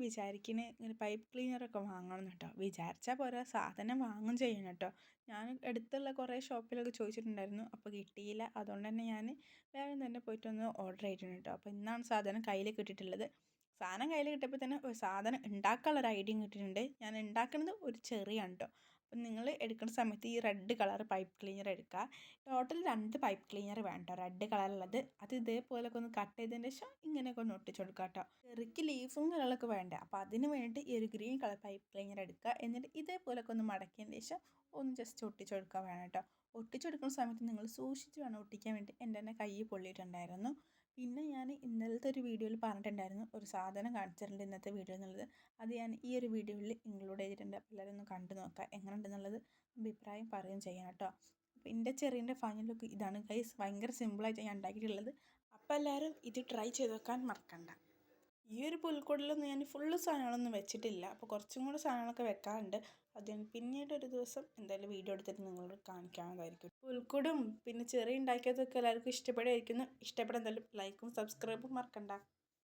വിചാരിക്കണേ ഇങ്ങനെ പൈപ്പ് ക്ലീനറൊക്കെ വാങ്ങണം കേട്ടോ. വിചാരിച്ചാൽ പോരാ, സാധനം വാങ്ങും ചെയ്യണം കേട്ടോ. ഞാൻ അടുത്തുള്ള കുറേ ഷോപ്പിലൊക്കെ ചോദിച്ചിട്ടുണ്ടായിരുന്നു, അപ്പോൾ കിട്ടിയില്ല. അതുകൊണ്ട് തന്നെ ഞാൻ വേഗം തന്നെ പോയിട്ടൊന്ന് ഓർഡർ ചെയ്തിട്ടുണ്ട് കേട്ടോ. അപ്പോൾ ഇന്നാണ് സാധനം കയ്യിൽ കിട്ടിയിട്ടുള്ളത്. സാധനം കയ്യിൽ കിട്ടിയപ്പോൾ തന്നെ ഒരു സാധനം ഉണ്ടാക്കാനുള്ളൊരു ഐഡിയയും കിട്ടിയിട്ടുണ്ട്. ഞാൻ ഉണ്ടാക്കുന്നത് ഒരു ചെറിയാണ് കേട്ടോ. അപ്പം നിങ്ങൾ എടുക്കുന്ന സമയത്ത് ഈ റെഡ് കളർ പൈപ്പ് ക്ലീനർ എടുക്കുക. ടോട്ടൽ 2 പൈപ്പ് ക്ലീനർ വേണം കേട്ടോ, റെഡ് കളറുള്ളത്. അത് ഇതേപോലെയൊക്കെ ഒന്ന് കട്ട് ചെയ്തതിന് ശേഷം ഇങ്ങനെയൊക്കെ ഒന്ന് ഒട്ടിച്ചു കൊടുക്കുക കേട്ടോ. ചെറിക്ക് ലീഫും കളറൊക്കെ വേണ്ട, അപ്പോൾ അതിന് വേണ്ടി ഈ ഒരു ഗ്രീൻ കളർ പൈപ്പ് ക്ലീനർ എടുക്കുക. എന്നിട്ട് ഇതേപോലെയൊക്കെ ഒന്ന് മടക്കിയതിന് ശേഷം ഒന്ന് ജസ്റ്റ് ഒട്ടിച്ചു കൊടുക്കുക വേണം കേട്ടോ. ഒട്ടിച്ചെടുക്കുന്ന സമയത്ത് നിങ്ങൾ സൂക്ഷിച്ച് വേണം ഒട്ടിക്കാൻ വേണ്ടി. എൻ്റെ തന്നെ കൈ പൊള്ളിയിട്ടുണ്ടായിരുന്നു. പിന്നെ ഞാൻ ഇന്നലത്തെ ഒരു വീഡിയോയിൽ പറഞ്ഞിട്ടുണ്ടായിരുന്നു ഒരു സാധനം കാണിച്ചിട്ടുണ്ട് ഇന്നത്തെ വീഡിയോ എന്നുള്ളത്. അത് ഞാൻ ഈ ഒരു വീഡിയോയിൽ ഇൻക്ലൂഡ് ചെയ്തിട്ടുണ്ട്. അപ്പോൾ എല്ലാവരും ഒന്ന് കണ്ടു നോക്കുക, എങ്ങനെ ഉണ്ടെന്നുള്ളത് അഭിപ്രായം പറയുകയും ചെയ്യാം കേട്ടോ. അപ്പോൾ എൻ്റെ ചെറിയൻ്റെ ഫൈനൽ ലുക്ക് ഇതാണ് ഗൈസ്. ഭയങ്കര സിമ്പിളായിട്ട് ഞാൻ ഉണ്ടാക്കിയിട്ടുള്ളത്. അപ്പോൾ എല്ലാവരും ഇത് ട്രൈ ചെയ്ത് വെക്കാൻ മറക്കണ്ട. ഈ ഒരു പുൽക്കൂടിലൊന്നും ഞാൻ ഫുള്ള് സാധനങ്ങളൊന്നും വെച്ചിട്ടില്ല. അപ്പോൾ കുറച്ചും കൂടി സാധനങ്ങളൊക്കെ വെക്കാറുണ്ട്. അത് ഞാൻ പിന്നീട് ഒരു ദിവസം എന്തായാലും വീഡിയോ എടുത്തിട്ട് നിങ്ങളോട് കാണിക്കാവുന്നതായിരിക്കും. പുൽക്കൂടും പിന്നെ ചെറിയ ഉണ്ടാക്കിയതൊക്കെ എല്ലാവർക്കും ഇഷ്ടപ്പെടുമായിരിക്കുന്നു. ഇഷ്ടപ്പെടാൻ എന്തായാലും ലൈക്കും സബ്സ്ക്രൈബും മറക്കണ്ട.